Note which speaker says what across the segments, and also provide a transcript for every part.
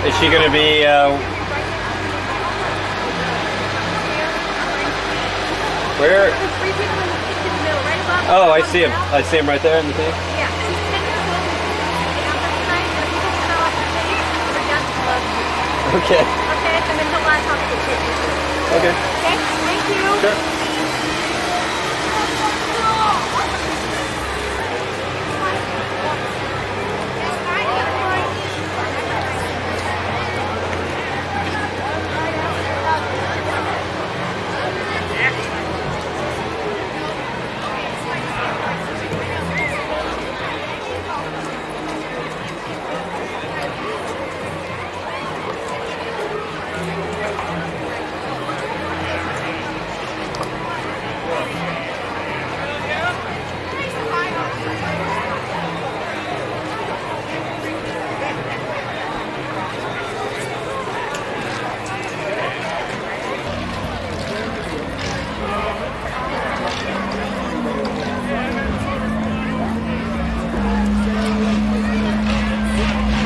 Speaker 1: Is she going to be... where?
Speaker 2: The 3 people in the middle, right above.
Speaker 1: Oh, I see him. I see him right there in the thing.
Speaker 2: Yeah, she's 10 years old. People come out like the face, her dad's love you.
Speaker 1: Okay.
Speaker 2: Okay, and then he'll learn how to get pictures.
Speaker 1: Okay.
Speaker 2: Okay, thank you.
Speaker 1: Sure.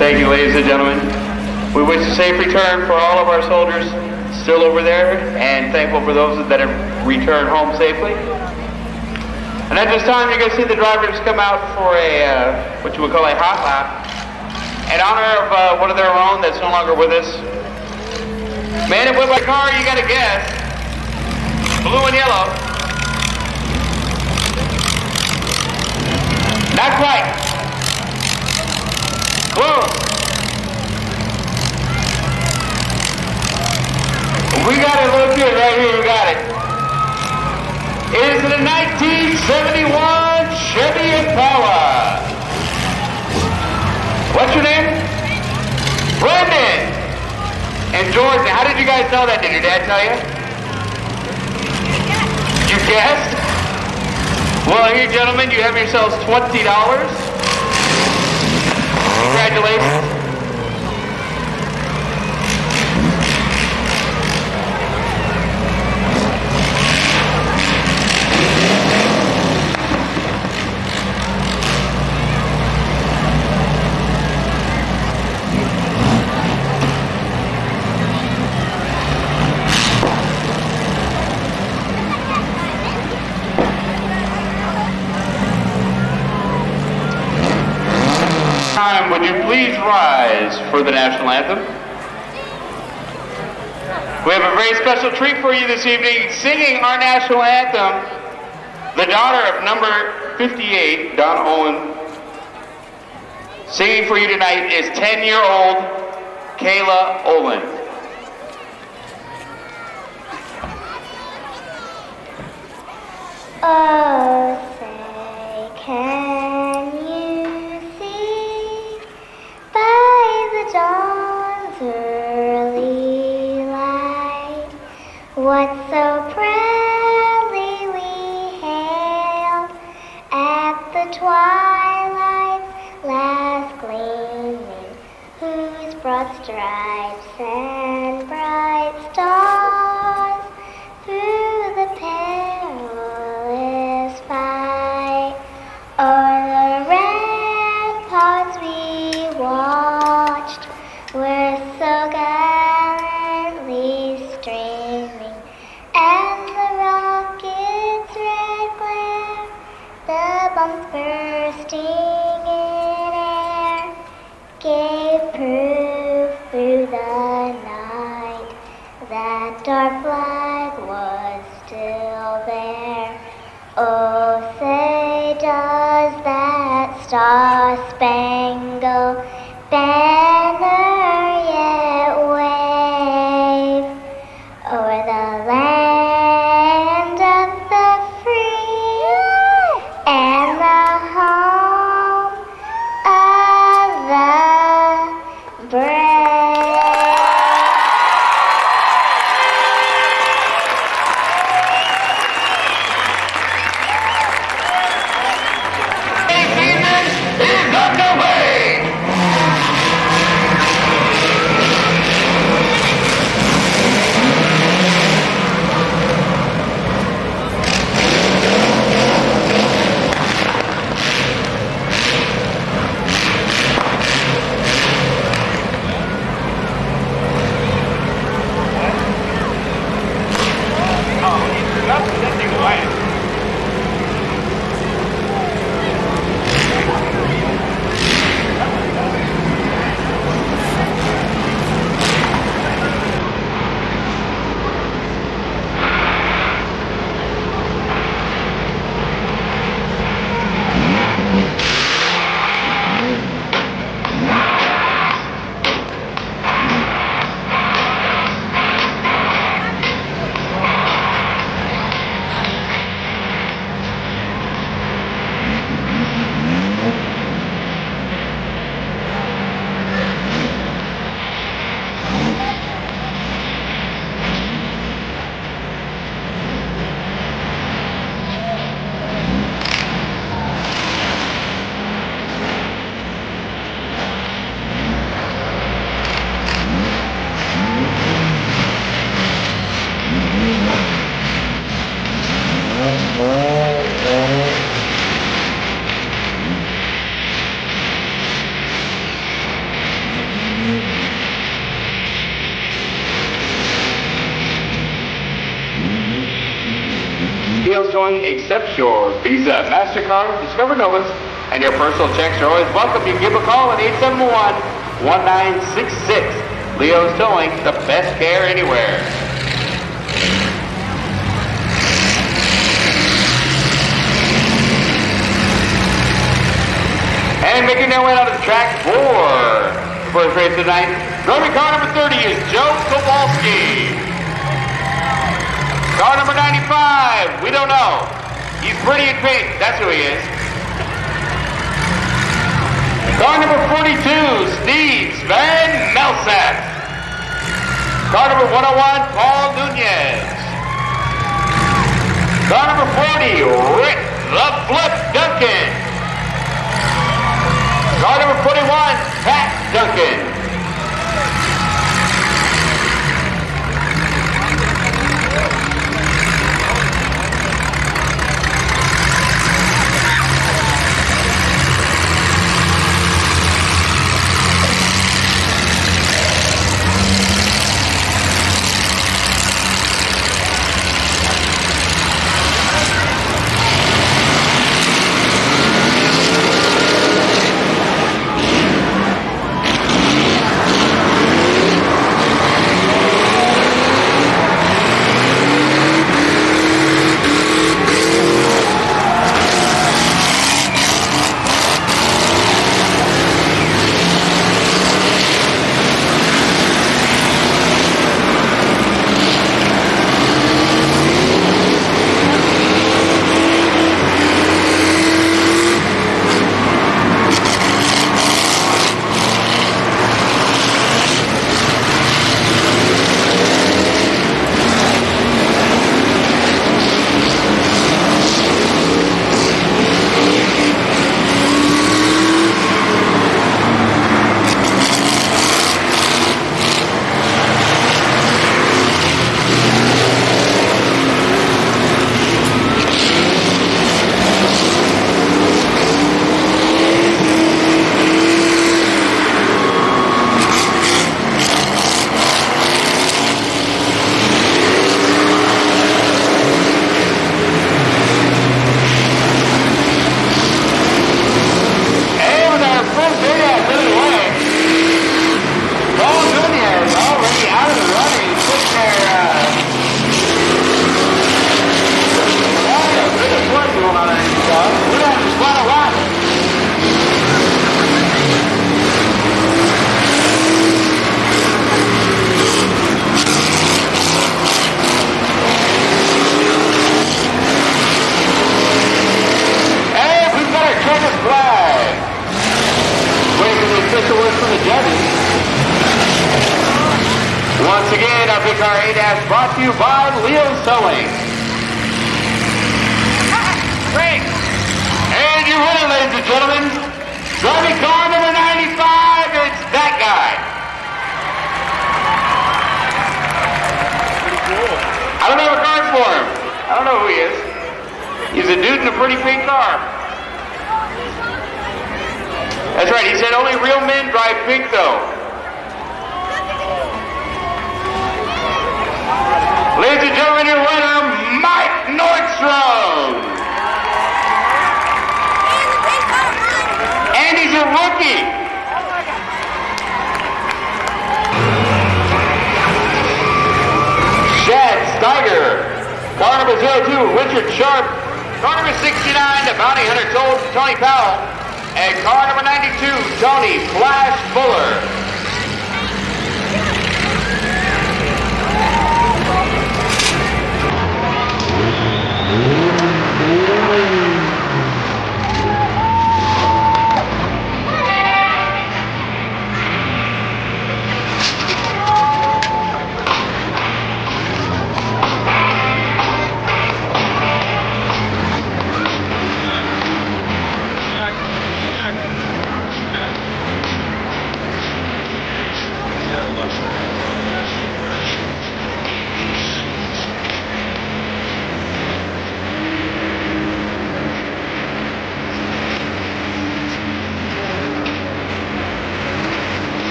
Speaker 3: Thank you, ladies and gentlemen. We wish a safe return for all of our soldiers still over there, and thankful for those that have returned home safely. And at this time, you're going to see the drivers come out for a, what you would call a hot lap, in honor of one of their own that's no longer with us. Man, it went by car, you got to guess. Blue and yellow. Not quite. Close. We got it, look good right here, we got it. It is the 1971 Chevy Impala. What's your name? Brendan. And Jordan, how did you guys know that? Did your dad tell you? You guessed? Well, here, gentlemen, you have yourselves $20. Congratulations. Would you please rise for the national anthem? We have a very special treat for you this evening. Singing our national anthem, the daughter of number 58, Don Owen. Singing for you tonight is 10-year-old Kayla Olin.
Speaker 4: Oh, say, can you see by the dawn's early light what so proudly we hailed at the twilight's last gleaming, whose broad stripes and bright stars through the perilous fight o'er the ramparts we watched were so gallantly streaming, and the rocket's red glare, the bombs bursting in air, gave proof through the night that our flag was still there. Oh, say does that star-spangled banner yet wave o'er the land of the free and the home of the brave?
Speaker 3: Is underway. accepts your Visa, MasterCard, Discover Novas, and your personal checks are always welcome. You can give a call at 871-1966. Leo's Towing, the best care anywhere. And making their way out of the track for the first race tonight, driving car number 30 is Joe Kowalski. Car number 95, we don't know. He's pretty in pink, that's who he is. Car number 42, Steve Van Melsack. Car number 101, Paul Nunez. Car number 40, Rick the Flip Duncan. Car number 41, Pat Duncan. Once again, our big car ADAS brought to you by Leo's Towing. Great! And you heard it, ladies and gentlemen. Driving car number 95, it's that guy.
Speaker 1: Pretty cool.
Speaker 3: I don't have a card for him. I don't know who he is. He's a dude in a pretty pink car. That's right, he said only real men drive pink though. Ladies and gentlemen, your winner, Mike Nordstrom. And he's a rookie. Shad Steiger. Car number 02, Richard Sharp. Car number 69, the bounty hunter Tony Powell. And car number 92, Tony Flash Fuller.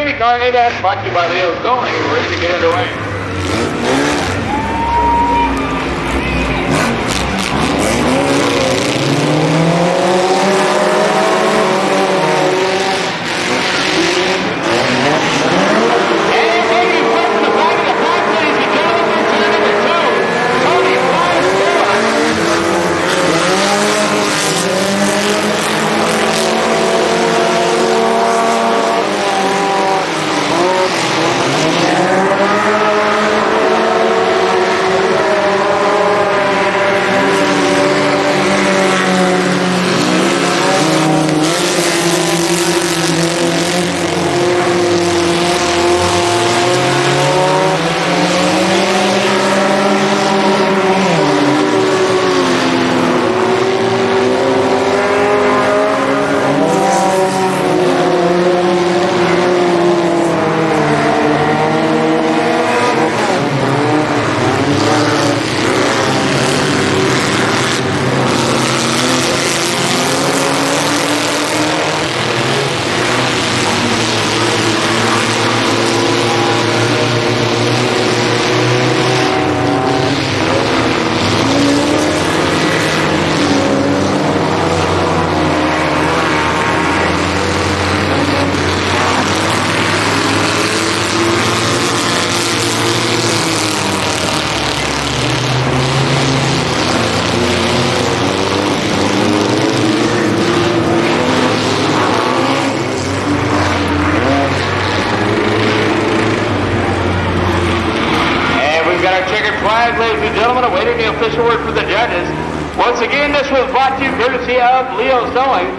Speaker 3: IndyCar 8S brought to you by Leo's Going. We're ready to get underway. And taking place in the back of the pack, ladies and gentlemen, for turn number 2, Tony Flyers. Flag, ladies and gentlemen, awaiting the official word from the judges. Once again, this was brought to you courtesy of Leo Sewing.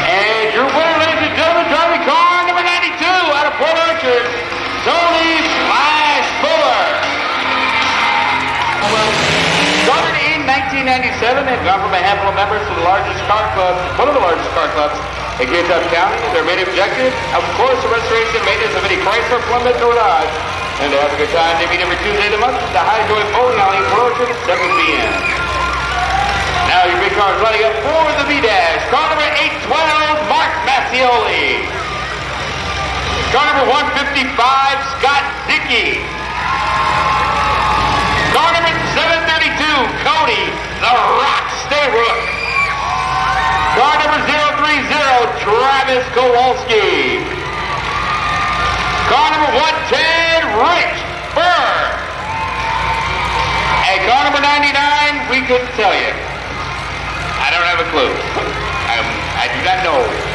Speaker 3: And your winner, ladies and gentlemen, driving car number 92 out of Port Orchard, Tony Flash Fuller. Started in 1997 and gone from a handful of members to the largest car club, one of the largest car clubs in Kentucky County. Their main objective, of course, the restoration and maintenance of any Chrysler, Plymouth, or Dodge. And to have a good time, they meet every Tuesday of the month at the High Joy Bowling Alley in Port Orchard at 7 p.m. Now your big car is running up for the B-Dash. Car number 812, Mark Massioli. Car number 155, Scott Dickey. Car number 732, Cody the Rock Stayrook. Car number 030, Travis Kowalski. Car number 110, Rich Burr. And car number 99, we couldn't tell you. I don't have a clue. I do not know.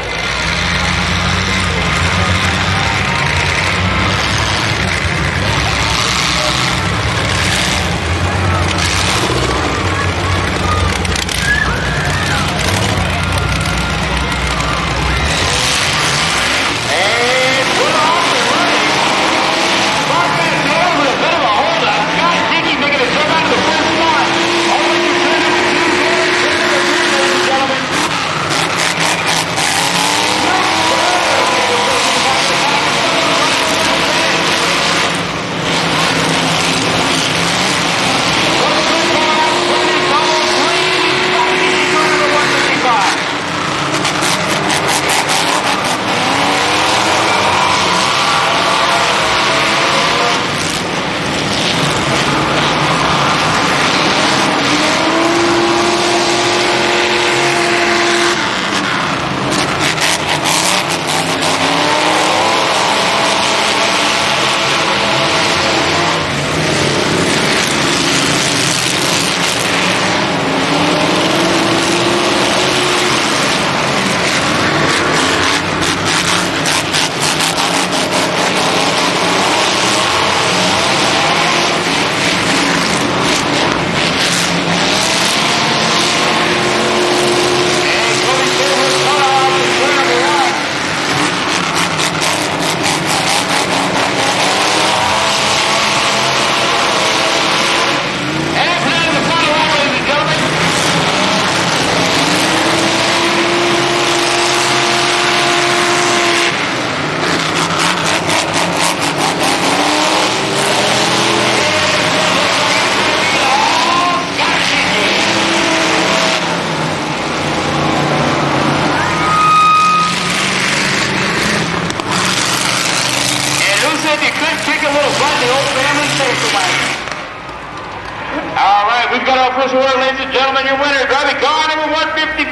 Speaker 3: and gentlemen, your winner, driving car number 155,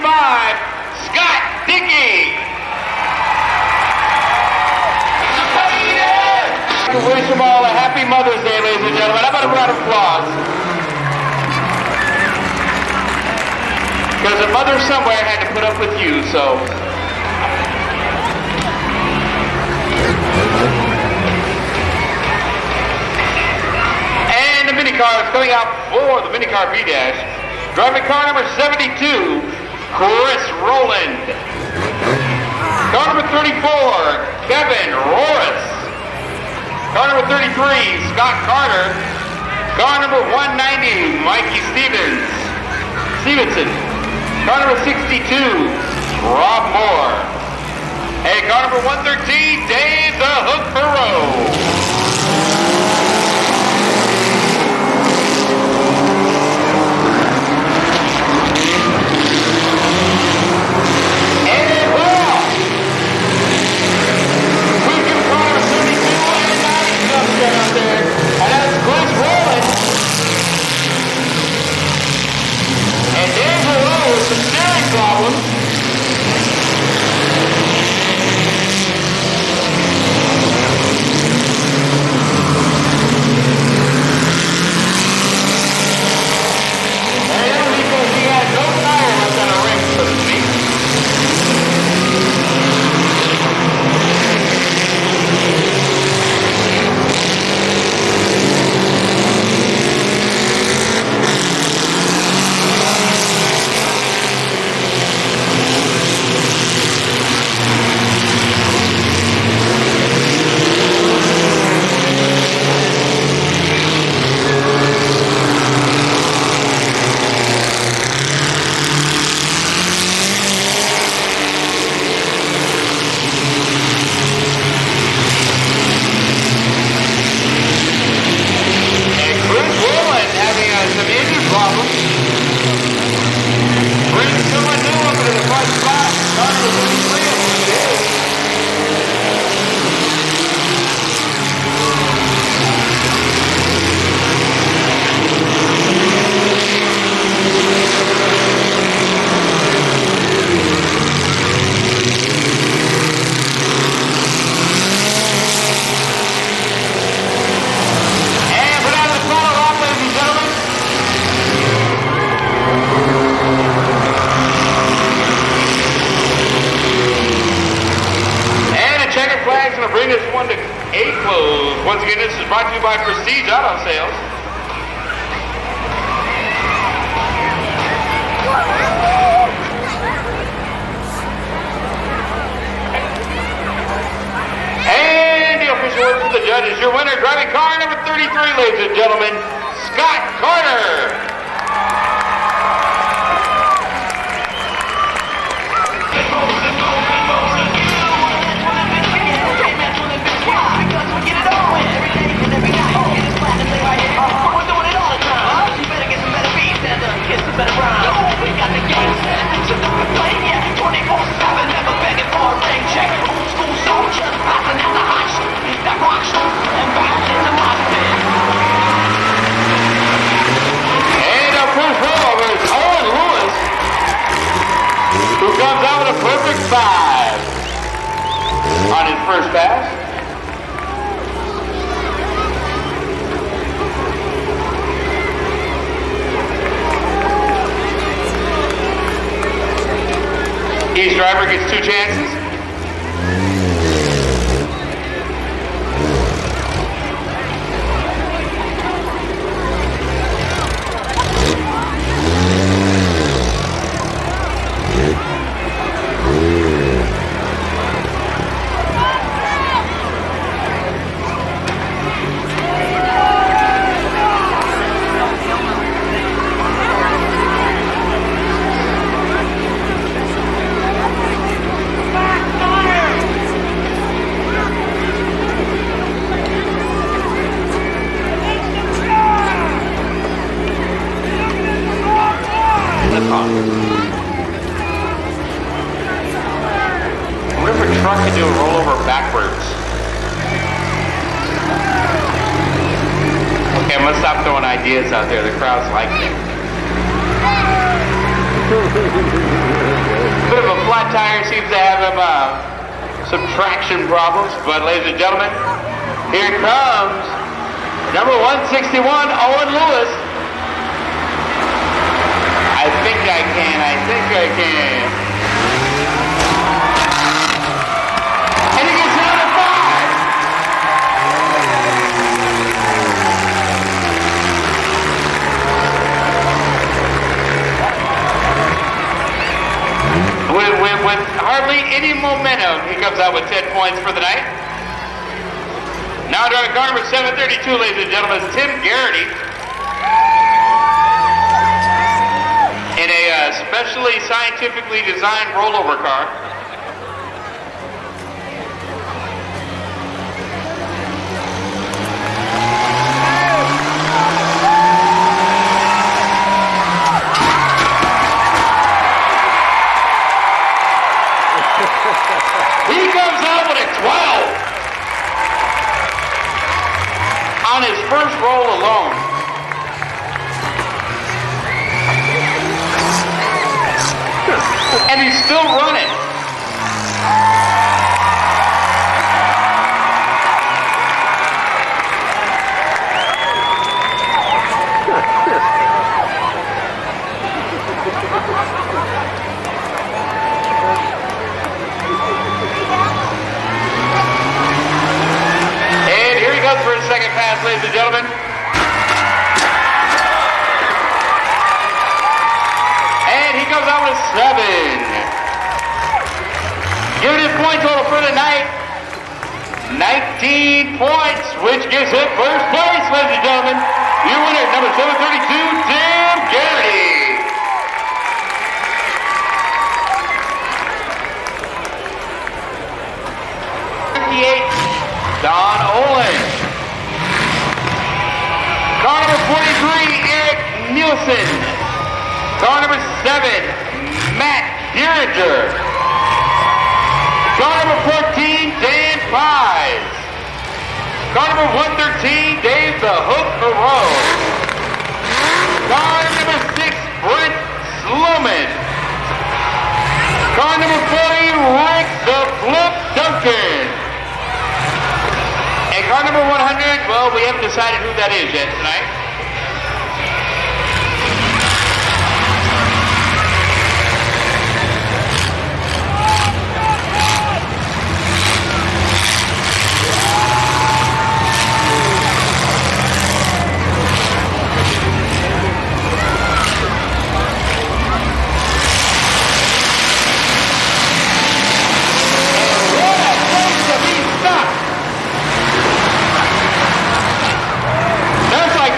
Speaker 3: Scott Dickey. I wish them all a happy Mother's Day, ladies and gentlemen. How about a round of applause? Because a mother somewhere had to put up with you, so. And the minicar is coming out for the minicar B-Dash. Driving car number 72, Chris Rowland. Car number 34, Kevin Roris. Car number 33, Scott Carter. Car number 190, Mikey Stevenson. Car number 62, Rob Moore. Hey, car number 113, Dave the Hook Perot. Out there, and that's Chris Rowland. And there's a row with some steering problems. And that was because he had no tire left on the ring, so to speak. Bring this one to a close. Once again, this is brought to you by Prestige Auto Sales. And the official word from the judge is your winner, driving car number 33, ladies and gentlemen, Scott Carter. Comes out with a perfect 5 on his first pass. Each driver gets 2 chances. What if a truck could do a rollover backwards? Okay, I'm gonna stop throwing ideas out there. The crowd's like it. seems to have some traction problems. But ladies and gentlemen, here comes number 161, Owen Lewis. I think I can. And he gets down to 5. With hardly any momentum, he comes out with 10 points for the night. Now driving car number 732, ladies and gentlemen, is Tim Garrity. In a specially scientifically designed rollover car. He comes out with a 12 on his first roll alone. And he's still running. And here he goes for his second pass, ladies and gentlemen. And he comes out with 7. Giving his point total for the night, 19 points, which gives him first place, ladies and gentlemen. Your winner, number 732, Tim Garrity. Don Olin. Car number 43, Eric Nielsen. Car number 7, Matt Dieringer. Car number 14, Dan Pies. Car number 113, Dave the Hook Moreau. Car number 6, Brent Sloman. Car number 40, Rick the Flip Duncan. And car number 100, well, we haven't decided who that is yet tonight. That's like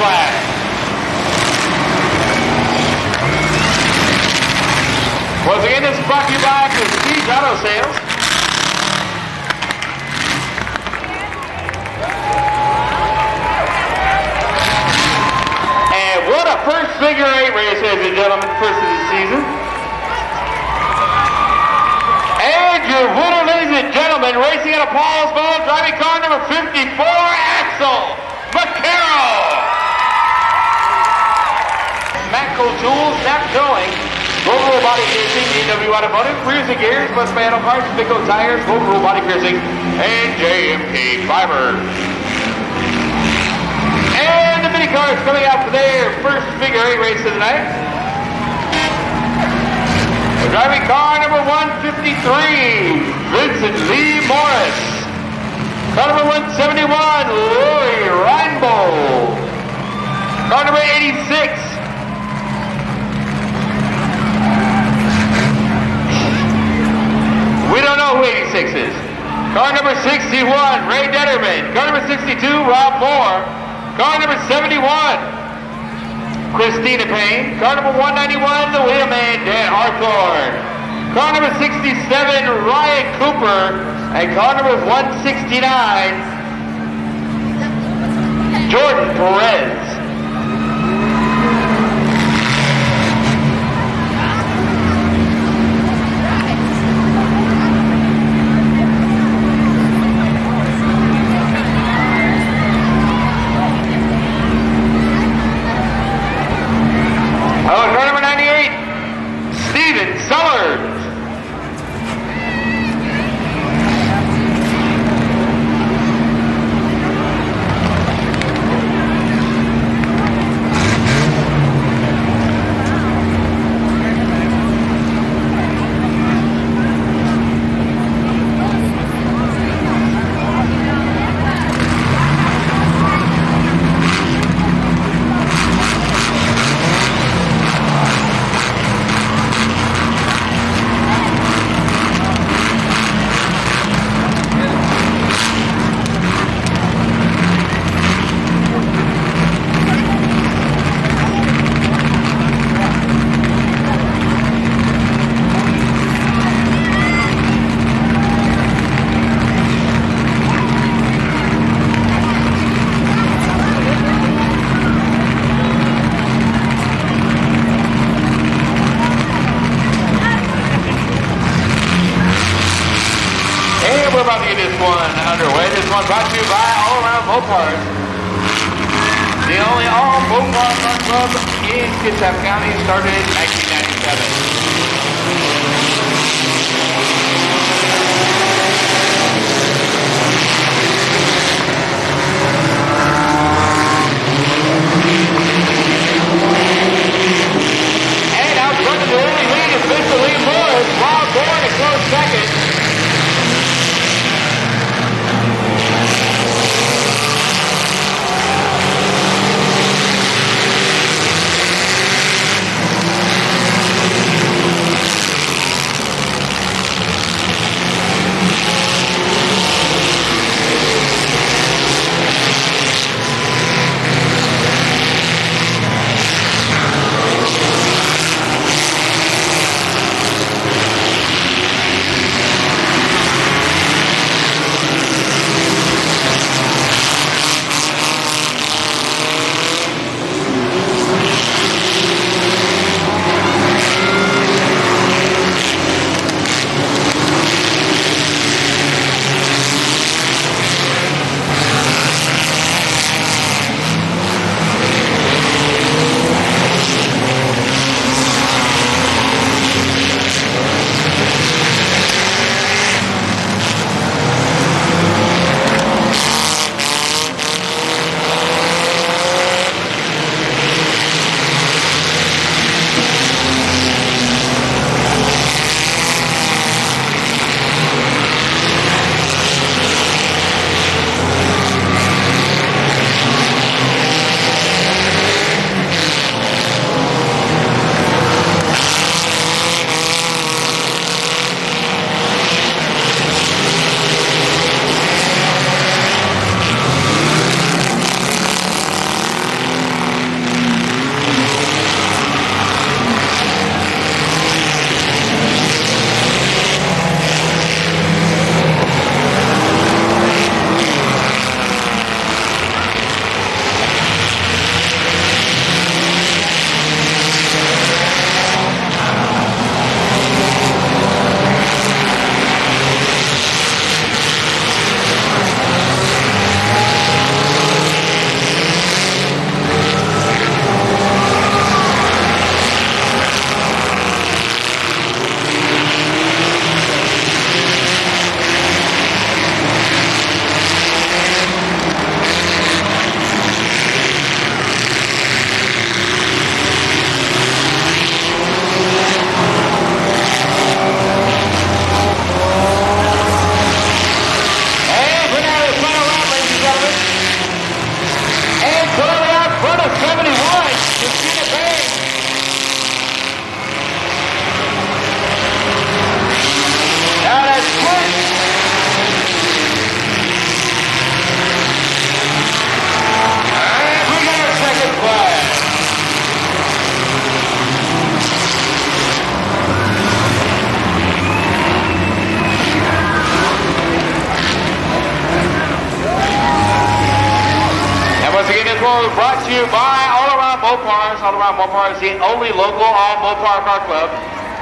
Speaker 3: flag. Once again, this is brought to you by Prestige Auto Sales. And what a first figure eight race, ladies and gentlemen, first of the season. And your winner, ladies and gentlemen, racing out of Paulsville, driving car number 54, Axel Vaquero. Matco Tools, Snap Towing, Global Body Piercing, DW Automotive, Rears and Gears, Bus Panel Parts, Pico Tires, Global Body Piercing, and JMK Fiber. And the mini cars coming out for their first figure eight race of the night. Driving car number 153, Vincent Lee Morris. Car number 171, Lori Reinbold. Car number 86. We don't know who 86 is. Car number 61, Ray Detterman. Car number 62, Rob Moore. Car number 71, Christina Payne. Car number 191, the wheelman, Dan Harthorn. Car number 67, Ryan Cooper. And car number 169, Jordan Perez. Car number 98, Steven Summers. We're about to get this one underway. This one brought to you by All Around Mopars. The only all Mopar Run Club in Kitsap County, started in 1997. And out front of the early lead is Mr. Lee Morris, while Bourne a close second. brought to you by All Around Mopars. All Around Mopars, the only local all-Mopar car club.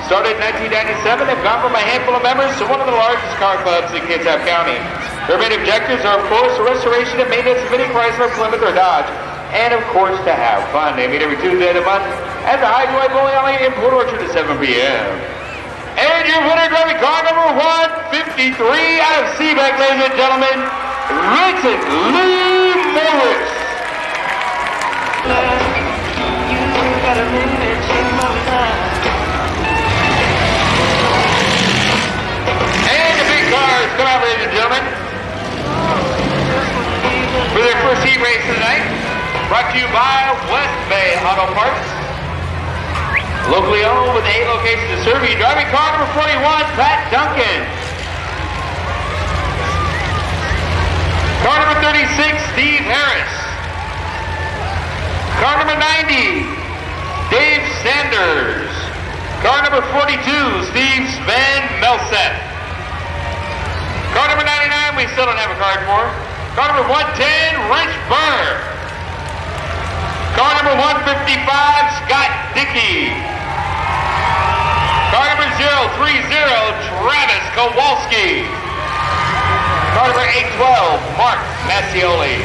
Speaker 3: Started in 1997, they've gone from a handful of members to one of the largest car clubs in Kitsap County. Their main objectives are, of course, the restoration and maintenance of any Chrysler, Plymouth, or Dodge, and, of course, to have fun. They meet every Tuesday of the month at the Highway Bowling Alley in Port Orchard at 7 p.m. And your winner, driving car number 153 out of Seebeck, ladies and gentlemen, Vincent Lee Morris. And the big cars come out, ladies and gentlemen, for their first heat race of the night. Brought to you by West Bay Auto Parts. Locally owned with 8 locations to serve you. Driving car number 41, Pat Duncan. Car number 36, Steve Harris. Car number 90, Dave Sanders. Car number 42, Steve Sven Melset. Car number 99, we still don't have a card for. Car number 110, Rich Burr. Car number 155, Scott Dickey. Car number 030, Travis Kowalski. Car number 812, Mark Massioli.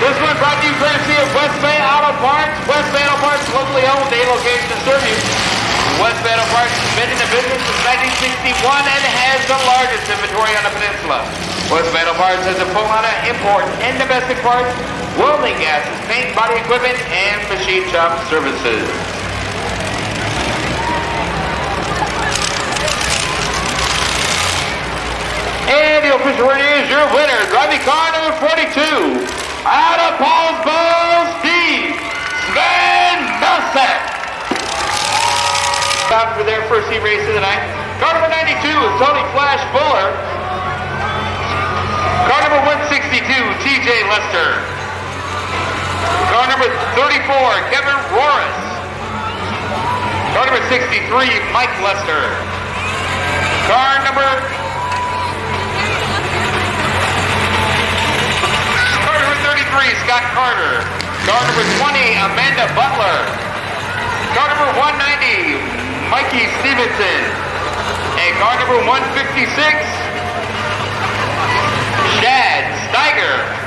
Speaker 3: This one brought to you courtesy of West Bay Auto Parts. West Bay Auto Parts, locally owned, 8 locations to serve you. West Bay Auto Parts has been in the business since 1961 and has the largest inventory on the peninsula. West Bay Auto Parts has a full line of import and domestic parts, welding gases, paint, body equipment, and machine shop services. And the official word is your winner, driving car number 42, out of Paulsboro, Steve Sven Melset. Time for their first heat race of the night. Car number 92 is Tony Flash Fuller. Car number 162, TJ Lester. Car number 34, Kevin Roris. Car Car number 63, Mike Lester. Car number 33, Scott Carter. Car number 20, Amanda Butler. Car number 190, Mikey Stevenson. And car number 156, Shad Steiger.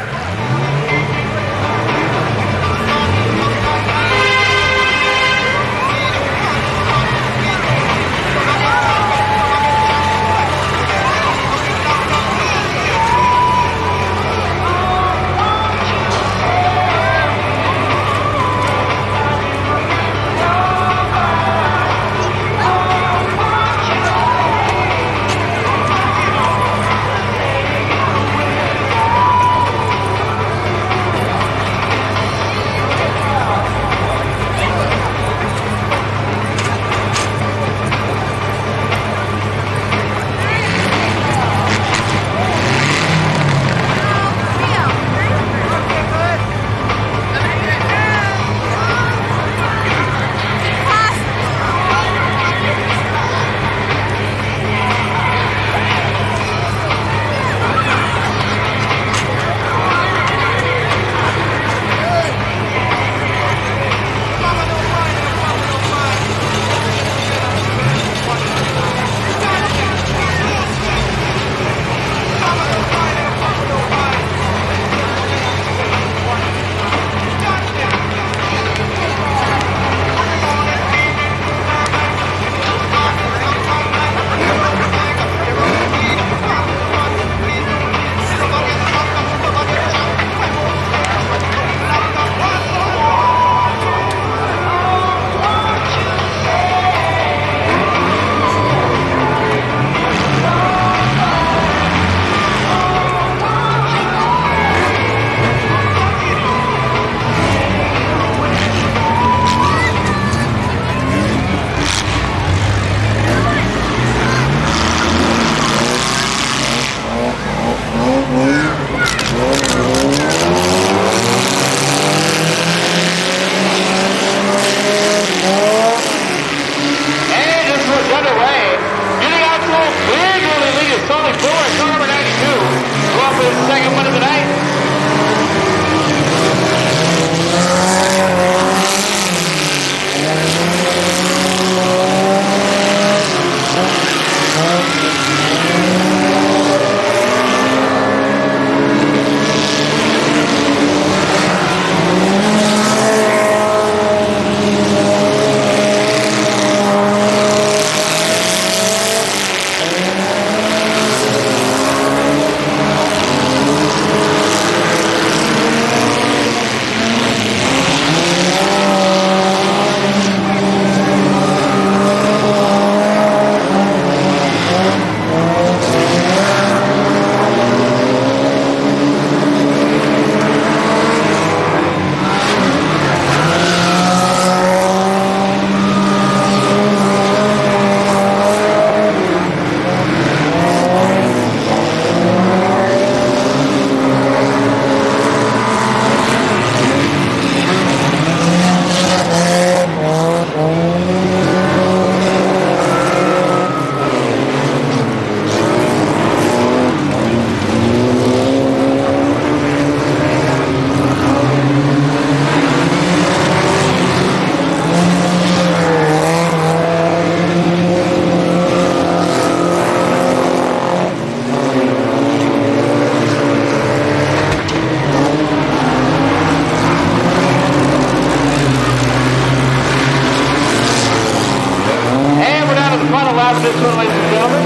Speaker 3: this one, ladies and gentlemen.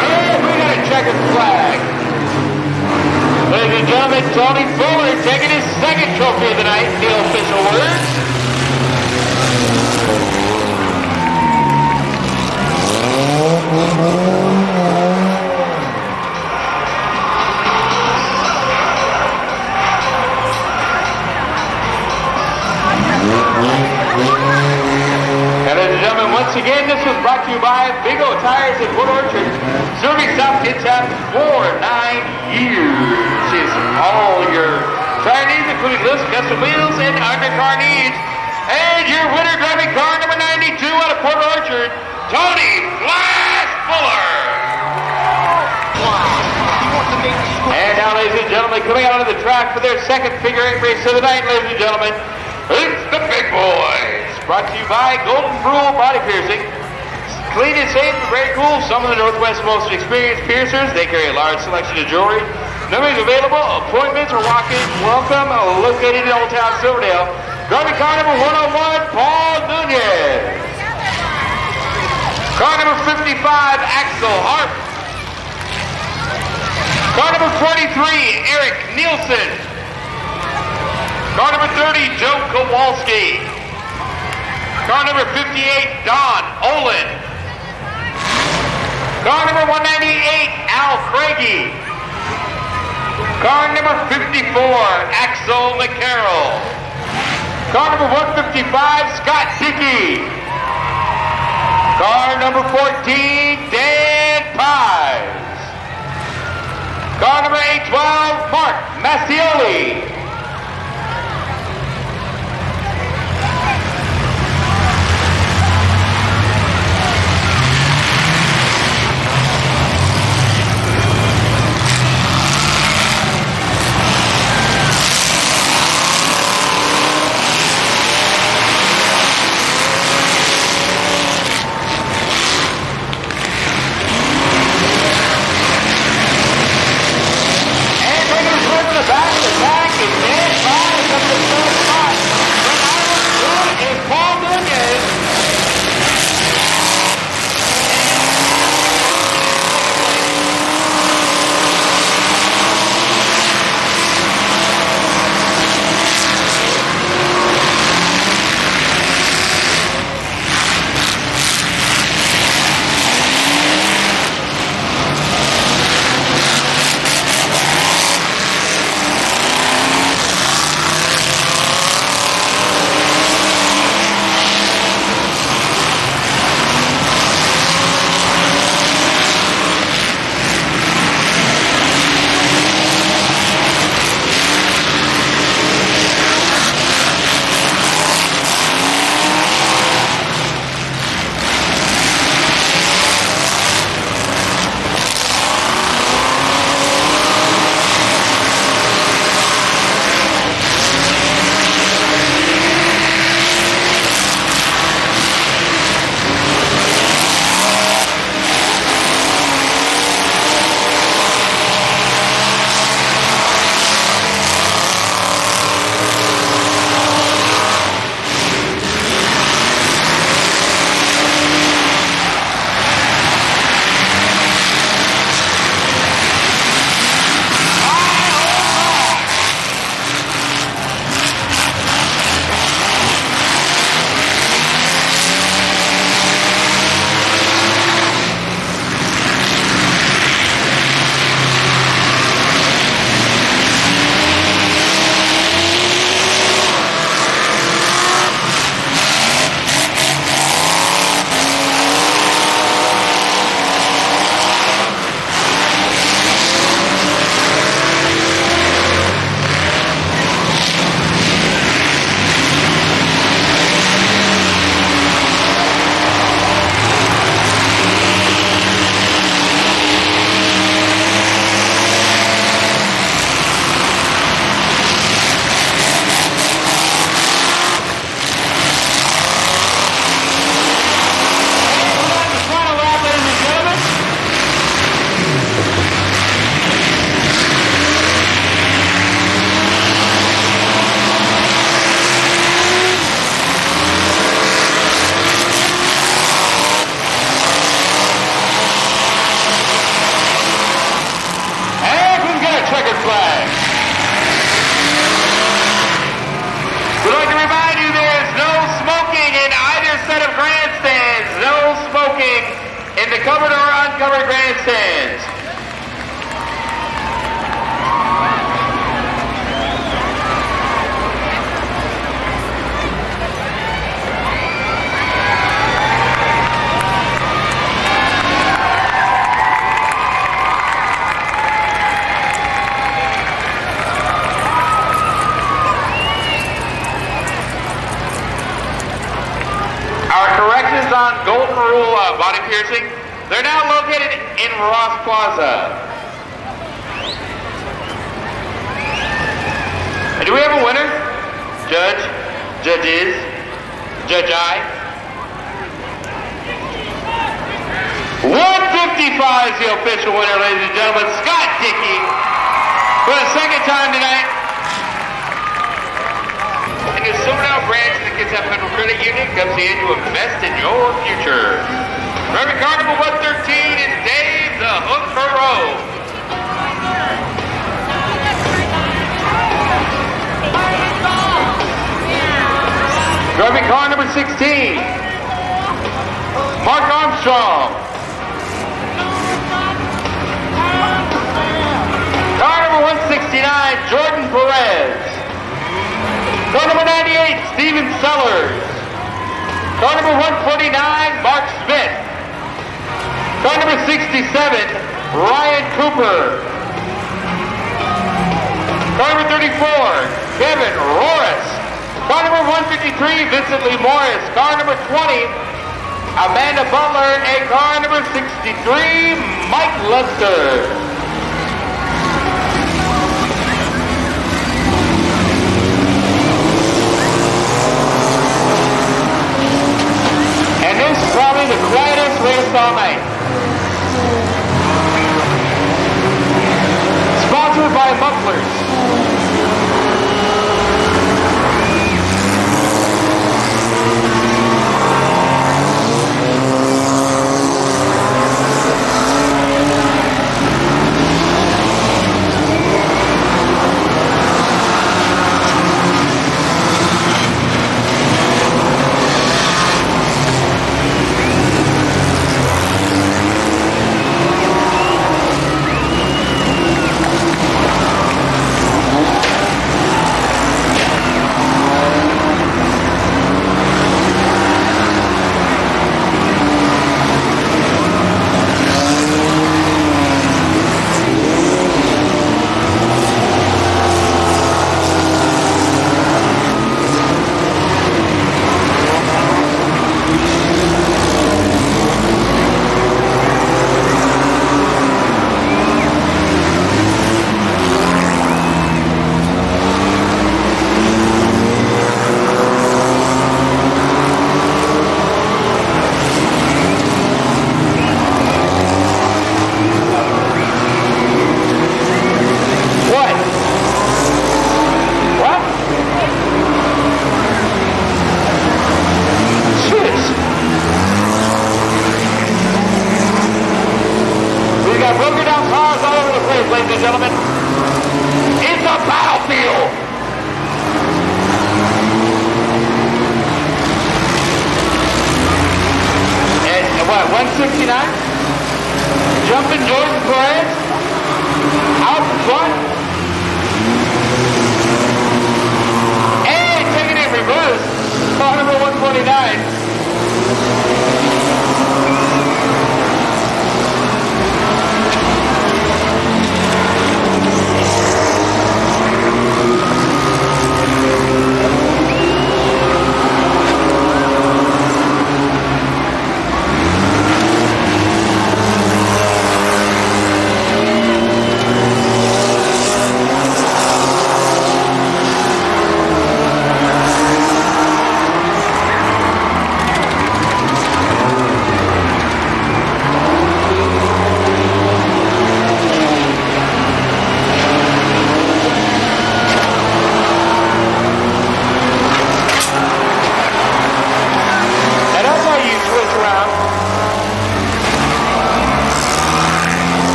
Speaker 3: And we got a checkered flag. Ladies and gentlemen, Tony Fuller taking his second trophy of the night, the official words. Once again, this was brought to you by Big O Tires in Wood Orchard, serving South Kitsap for 9 years. Is all your tire needs, including lifts, custom wheels, and undercar needs. And your winner driving car number 92 out of Port Orchard, Tony Flash Fuller. And now, ladies and gentlemen, coming out onto the track for their second figure eight race of the night, ladies and gentlemen, it's the big boys. Brought to you by Golden Rule Body Piercing. Clean and safe and very cool. Some of the Northwest's most experienced piercers. They carry a large selection of jewelry. Numbers available. Appointments or walk-ins. Welcome. Located in Old Town Silverdale. Driving car number 101, Paul Nunez. Car number 55, Axel Hart. Car number 43, Eric Nielsen. Car number 30, Joe Kowalski. Car number 58, Don Olin. Car number 198, Al Craigie. Car number 54, Axel McCarroll. Car number 155, Scott Dickey. Car number 14, Dan Pies. Car number 812, Mark Massioli. covered or uncovered grandstands. Cast on Golden Rule body piercing. They're now located in Ross Plaza. And do we have a winner? Judge? Judges? Judge I? 155 is the official winner, ladies and gentlemen. Scott Dickey for the second time tonight. And the Silverdale branch of the Kitsap Federal Credit Union comes in to invest in your future. Reverend Carnival 113 is Dave the Hook Thoreau. Reverend car number 16, Mark Armstrong. Car number 169, Jordan Perez. Car number 98, Steven Sellers. Car number 149, Mark Smith. Car number 67, Ryan Cooper. Car number 34, Kevin Roris. Car number 153, Vincent Lee Morris. Car number 20, Amanda Butler. And car number 63, Mike Lester. And this is probably the quietest race all night. Sponsored by Mufflers.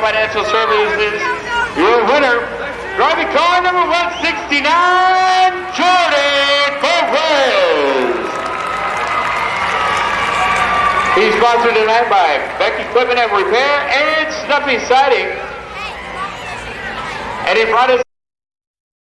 Speaker 3: Financial Services, your winner, driving car number 169, Jordan Perez. He's sponsored tonight by Beck Equipment and Repair and Snuffy Siding. And he brought us